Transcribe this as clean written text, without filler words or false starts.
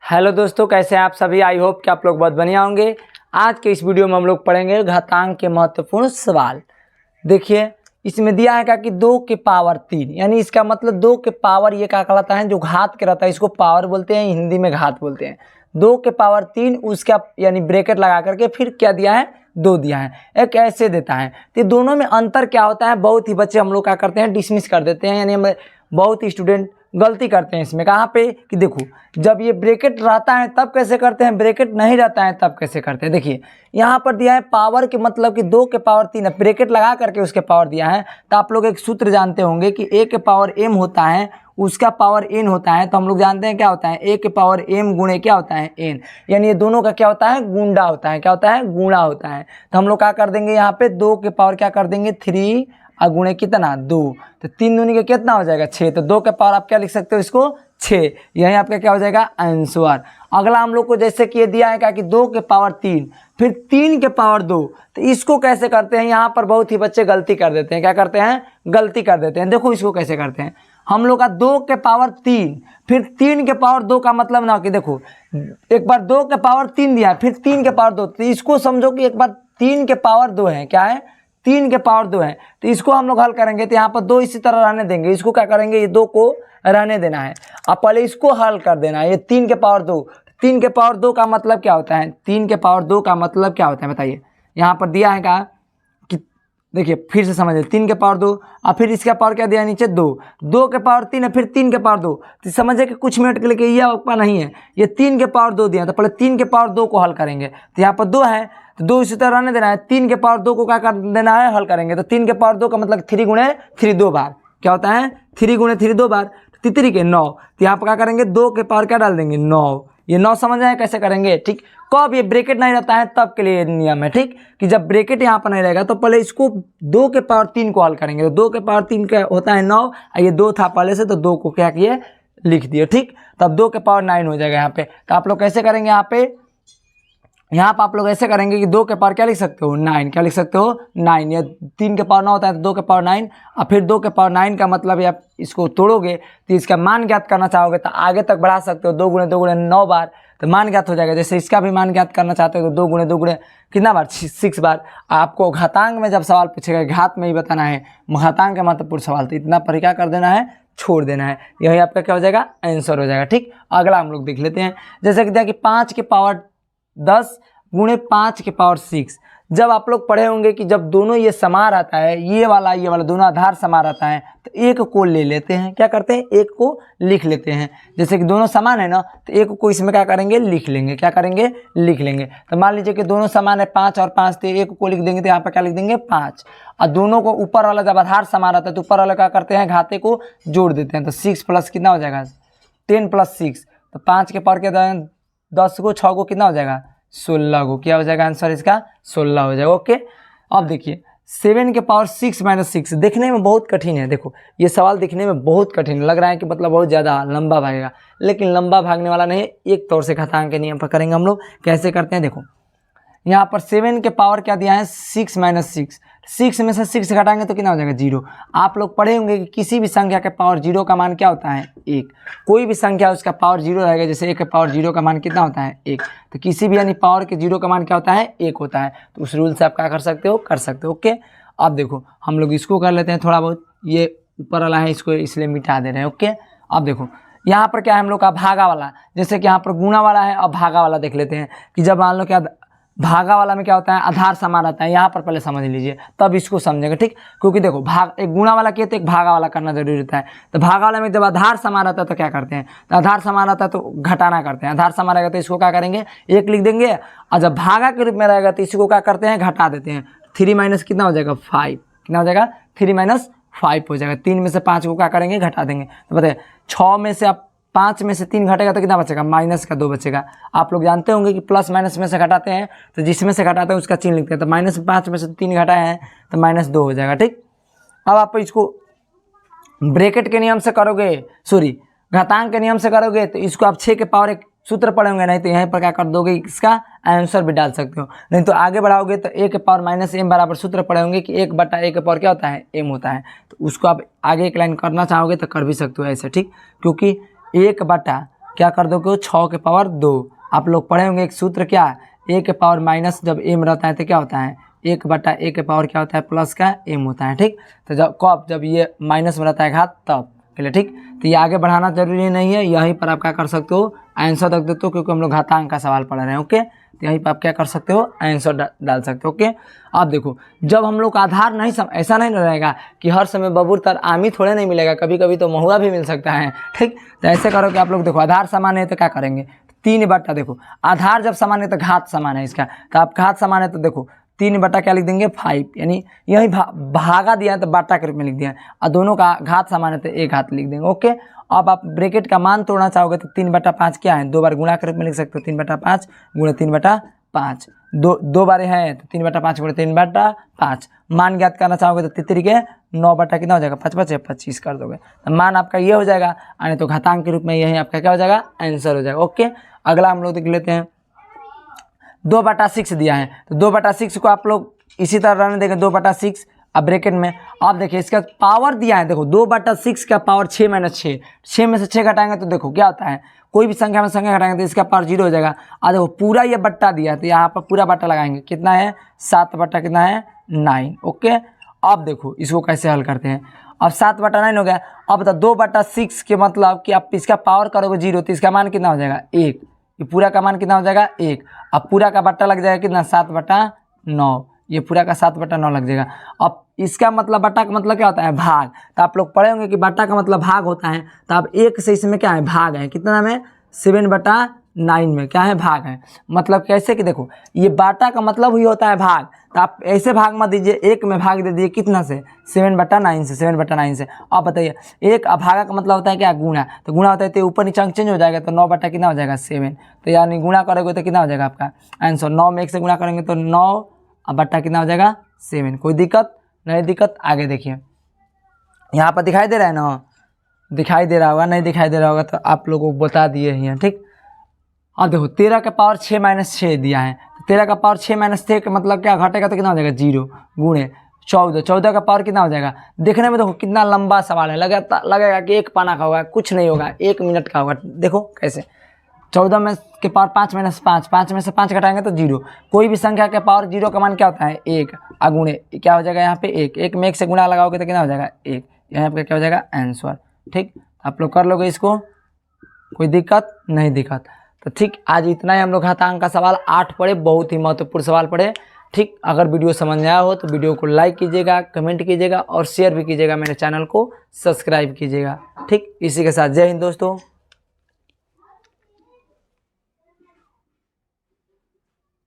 Hello दोस्तों, कैसे हैं आप सभी। आई होप कि आप लोग बहुत बढ़िया होंगे। आज के इस वीडियो में हम लोग पढ़ेंगे घातांक के महत्वपूर्ण सवाल। देखिए, इसमें दिया है कि 2 के पावर 3, यानी इसका मतलब 2 के पावर ये क्या कहलाता है, जो घात के रहता है इसको पावर बोलते हैं, हिंदी में घात बोलते हैं। 2 के पावर 3 उसका यानी ब्रैकेट लगा करके फिर क्या दिया है, 2 दिया है, एक ऐसे देता है। तो दोनों में अंतर क्या होता है, बहुत ही बच्चे हम लोग क्या करते हैं, डिसमिस कर देते हैं, यानी हम बहुत ही स्टूडेंट गलती करते हैं इसमें। कहाँ पे कि देखो, जब ये ब्रैकेट रहता है तब कैसे करते हैं, ब्रैकेट नहीं रहता है तब कैसे करते हैं। देखिए यहाँ पर दिया है पावर के मतलब कि 2 के पावर 3 है, ब्रैकेट लगा करके उसके पावर दिया है। तो आप लोग एक सूत्र जानते होंगे कि a के पावर m होता है, उसका पावर n होता है। तो हम लोग जानते हैं क्या होता है, a के पावर m गुणे क्या होता है, n, यानी ये दोनों का क्या होता है, गुणा होता है। क्या होता है, गुणा होता है। तो हम लोग क्या कर देंगे, यहाँ पे 2 के पावर क्या कर देंगे 3 और गुणे कितना 2, तो 3 दूनी का कितना हो जाएगा 6। तो 2 के पावर आप क्या लिख सकते हो, इसको 6। यही आपका क्या हो जाएगा आंसर। अगला हम लोग को जैसे कि ये दिया है क्या कि 2 के पावर 3 फिर 3 के पावर 2, तो इसको कैसे करते हैं, यहाँ पर बहुत ही बच्चे गलती कर देते हैं। क्या करते हैं, गलती कर देते हैं। देखो इसको कैसे करते हैं, हम लोग का 2 के पावर 3 फिर 3 के पावर 2 का मतलब ना कि देखो एक बार 2 के पावर 3 दिया फिर 3 के पावर 2, तो इसको समझो कि एक बार 3 के पावर 2 है, क्या है 3 के पावर 2 है। तो इसको हम लोग हल करेंगे, तो यहाँ पर 2 इसी तरह रहने देंगे, इसको क्या करेंगे, ये 2 को रहने देना है। अब पहले इसको हल कर देना है, ये 3 के पावर 2। 3 के पावर 2 का मतलब क्या होता है, 3 के पावर 2 का मतलब क्या होता है बताइए। यहाँ पर दिया है क्या कि देखिए फिर से समझिए, 3 के पावर 2 और फिर इसका पावर क्या दिया है नीचे 2, 2 के पावर 3 है फिर 3 के पावर 2। तो समझिए कि कुछ मिनट के लिए ये अवका नहीं है, ये 3 के पावर 2 दिया, तो पहले 3 के पावर 2 को हल करेंगे। तो यहाँ पर 2 है तो 2 इसी तरह रहने देना है, 3 के पावर 2 को क्या कर देना है, हल करेंगे। तो 3 के पावर 2 का मतलब 3 गुणे 3 2 बार क्या होता है, 3 गुणे 3 2 बार, तितरी के 9। तो यहाँ पर क्या करेंगे, 2 के पावर क्या डाल देंगे 9। ये 9 समझ आए कैसे करेंगे, ठीक। कब ये ब्रैकेट नहीं रहता है तब के लिए नियम है, ठीक, कि जब ब्रैकेट यहाँ पर नहीं रहेगा तो पहले इसको 2 के पावर 3 को हल करेंगे। तो 2 के पावर 3 का होता है 9, और ये 2 था पहले से, तो 2 को क्या किए लिख दिए, ठीक। तब 2 के पावर 9 हो जाएगा यहाँ पे। तो आप लोग कैसे करेंगे, यहाँ पे आप लोग ऐसे करेंगे कि 2 के पावर क्या लिख सकते हो 9, क्या लिख सकते हो 9। या 3 के पावर 9 होता है तो 2 के पावर 9, और फिर 2 के पावर 9 का मतलब आप इसको तोड़ोगे तो इसका मान ज्ञात करना चाहोगे तो आगे तक बढ़ा सकते हो, 2 गुणे 2 गुणे 9 बार, तो मान ज्ञात हो जाएगा। जैसे इसका भी मान ज्ञात करना चाहते हो तो 2 गुणे 2 गुणे कितना बार 6 बार। आपको घातांक में जब सवाल पूछेगा, घात में ही बताना है, घातांक का महत्वपूर्ण सवाल, तो इतना पर क्या कर देना है, छोड़ देना है। यही आपका क्या हो जाएगा, आंसर हो जाएगा, ठीक। अगला हम लोग देख लेते हैं, जैसे कि दिया कि 5 के पावर 10 गुणे 5 के पावर 6। जब आप लोग पढ़े होंगे कि जब दोनों ये समान रहता है, ये वाला दोनों आधार समान रहता है, तो एक को ले लेते हैं, क्या करते हैं, एक को लिख लेते हैं। जैसे कि दोनों समान है ना, तो एक को इसमें क्या करेंगे, लिख लेंगे। क्या करेंगे, लिख लेंगे। तो मान लीजिए कि दोनों समान है 5 और 5, तो एक को लिख देंगे, तो यहाँ पर क्या लिख देंगे 5। और दोनों को ऊपर वाला जब आधार समान रहता है तो ऊपर वाला क्या करते हैं, घाते को जोड़ देते हैं। तो 6 प्लस कितना हो जाएगा 10 प्लस 6, तो 5 के पावर के 10 को 6 को कितना हो जाएगा 16 को, क्या हो जाएगा आंसर इसका 16 हो जाएगा। ओके, अब देखिए 7 के पावर 6 माइनस 6 देखने में बहुत कठिन है। देखो ये सवाल दिखने में बहुत कठिन लग रहा है कि मतलब बहुत ज़्यादा लंबा भागेगा, लेकिन लंबा भागने वाला नहीं है। एक तौर से घातांक के नियम पर करेंगे हम लोग। कैसे करते हैं, देखो यहाँ पर 7 के पावर क्या दिया है 6 माइनस 6, 6 में से 6 घटाएंगे तो कितना हो जाएगा 0। आप लोग पढ़े होंगे कि किसी भी संख्या के पावर 0 का मान क्या होता है 1। कोई भी संख्या उसका पावर 0 रहेगा, जैसे 1 के पावर 0 का मान कितना होता है 1, तो किसी भी यानी पावर के 0 का मान क्या होता है 1 होता है। तो उस रूल से आप क्या कर सकते हो, कर सकते हो। ओके, अब देखो हम लोग इसको कर लेते हैं थोड़ा बहुत, ये ऊपर वाला है इसको इसलिए मिटा दे रहे हैं। ओके, अब देखो यहाँ पर क्या है हम लोग का भागा वाला, जैसे कि यहाँ पर गुणा वाला है। अब भागा वाला देख लेते हैं कि जब मान लो क्या भागा वाला में क्या होता है, आधार समान रहता है। यहाँ पर पहले समझ लीजिए तब इसको समझेंगे, ठीक। क्योंकि देखो भाग एक गुणा वाला किया तो एक भागा वाला करना जरूरी रहता है। तो भागा वाला में जब आधार समान रहता है तो क्या करते हैं, तो आधार समान रहता है तो घटाना करते हैं। आधार समान रहेगा तो इसको क्या करेंगे 1 लिख देंगे, और जब भागा के रूप में रहेगा तो इसको क्या करते हैं घटा देते हैं। 3 माइनस कितना हो जाएगा 5, कितना हो जाएगा 3 माइनस 5 हो जाएगा। 3 में से 5 को क्या करेंगे घटा देंगे। तो बताइए 6 में से आप 5 में से 3 घटेगा तो कितना बचेगा, माइनस का 2 बचेगा। आप लोग जानते होंगे कि प्लस माइनस में से घटाते हैं तो जिसमें से घटाते हैं उसका चिन्ह लिखते हैं। तो माइनस 5 में से 3 घटाए हैं तो माइनस 2 हो जाएगा, ठीक। अब आप इसको ब्रैकेट के नियम से करोगे, सॉरी घातांक के नियम से करोगे तो इसको आप 6 के पावर 1 सूत्र पढ़ेंगे, नहीं तो यहीं पर क्या कर दोगे इसका आंसर भी डाल सकते हो। नहीं तो आगे बढ़ाओगे तो a के पावर माइनस m बराबर सूत्र पढ़े होंगे कि 1 बटा a के पावर क्या होता है m होता है। तो उसको आप आगे एक लाइन करना चाहोगे तो कर भी सकते हो ऐसे, ठीक। क्योंकि 1 बटा क्या कर दोगे 6 के पावर 2। आप लोग पढ़े होंगे एक सूत्र, क्या a के पावर माइनस जब m रहता है तो क्या होता है 1/a के पावर क्या होता है प्लस का m होता है। ठीक, तो जब ये माइनस में रहता है घात तब के लिए। ठीक, तो ये आगे बढ़ाना जरूरी नहीं है, यहीं पर आप क्या कर सकते हो आंसर रख देते हो, क्योंकि हम लोग घातांक का सवाल पढ़ रहे हैं। ओके, तो यहीं पर आप क्या कर सकते हो आंसर डाल सकते हो। ओके, आप देखो जब हम लोग आधार नहीं ऐसा नहीं रहेगा कि हर समय बबूर आम ही थोड़े नहीं मिलेगा, कभी कभी तो महुआ भी मिल सकता है। ठीक, तो ऐसे करो कि आप लोग देखो आधार समान है तो क्या करेंगे 3/, देखो आधार जब समान है तो घात समान है इसका, तो आप घात समान है तो देखो 3/, क्या लिख देंगे 5, यानी यही भागा दिया है तो बाटा के रूप में लिख दिया है, और दोनों का घात समान है तो एक घात लिख देंगे। ओके, अब आप ब्रैकेट का मान तोड़ना चाहोगे तो 3/5 क्या है 2 बार गुणा के रूप में लिख सकते हो, 3/5 गुणे 3/5, दो बार है तो 3/5 गुणे 3/5। मान ज्ञात करना चाहोगे तो तितरी के 9 कितना हो जाएगा 5×5 25 कर दोगे, तो मान आपका ये हो जाएगा, यानी तो घातांक के रूप में यही आपका क्या हो जाएगा आंसर हो जाएगा। ओके, अगला हम लोग देख लेते हैं 2/6 दिया है, तो 2/6 को आप लोग इसी तरह रहने देंगे 2/6। अब ब्रैकेट में आप देखिए इसका पावर दिया है, देखो 2/6 का पावर 6 - 6, 6 में से 6 घटाएंगे तो देखो क्या होता है, कोई भी संख्या में संख्या घटाएंगे तो इसका पावर 0 हो जाएगा। और देखो पूरा ये बट्टा दिया है तो यहाँ पर पूरा बट्टा लगाएंगे, कितना है 7 कितना है 9। ओके, अब देखो इसको कैसे हल करते हैं, अब 7/9 हो गया। अब बता 2/6 के मतलब कि आप इसका पावर करोगे 0 तो इसका मान कितना हो जाएगा 1, ये पूरा का मान कितना हो जाएगा 1। अब पूरा का बट्टा लग जाएगा कितना 7/9, ये पूरा का 7/9 लग जाएगा। अब इसका मतलब बट्टा का मतलब क्या होता है भाग, तो आप लोग पढ़े होंगे कि बट्टा का मतलब भाग होता है, तो अब 1 से इसमें क्या है भाग है, कितना में 7/9 में क्या है भाग है। मतलब कैसे कि देखो ये बाटा का मतलब ही होता है भाग, तो आप ऐसे भाग मत दीजिए, 1 में भाग दे दीजिए कितना से 7/9 से, 7/9 से। आप बताइए एक अभागा का मतलब होता है क्या गुणा, तो गुणा होता है तो ऊपर नीचे अंक चेंज हो जाएगा, तो 9 कितना हो जाएगा 7, तो यानी गुणा करोगे तो कितना हो जाएगा आपका आंसर 9 में 1 से गुणा करेंगे तो 9 अब बट्टा कितना हो जाएगा 7। कोई दिक्कत नहीं, दिक्कत आगे देखिए यहाँ पर दिखाई दे रहा है ना, दिखाई दे रहा होगा, नहीं दिखाई दे रहा होगा तो आप लोगों को बता दिए ही हैं। ठीक, अब देखो 13 का पावर 6 - 6 दिया है, 13 का पावर 6 - 6 का मतलब क्या घटेगा तो कितना हो जाएगा 0 गुणे 14, 14 का पावर कितना हो जाएगा। देखने में देखो कितना लंबा सवाल है, लगेगा कि 1 पाना का होगा, कुछ नहीं होगा 1 मिनट का होगा। देखो कैसे 14 में के पावर 5 - 5, 5 में से 5 घटाएंगे तो 0, कोई भी संख्या के पावर 0 का मान क्या होता है 1, अगुणे क्या हो जाएगा यहाँ पे 1, 1 में 1 से गुणा लगाओगे तो कितना हो जाएगा 1, यहाँ पे क्या हो जाएगा आंसर। ठीक, आप लोग कर लोगे इसको, कोई दिक्कत नहीं दिक्कत। तो ठीक, आज इतना ही हम लोग घातांक का सवाल 8 पढ़े, बहुत ही महत्वपूर्ण सवाल पढ़े। ठीक, अगर वीडियो समझ में आया हो तो वीडियो को लाइक कीजिएगा, कमेंट कीजिएगा और शेयर भी कीजिएगा, मेरे चैनल को सब्सक्राइब कीजिएगा। ठीक, इसी के साथ जय हिंद दोस्तों।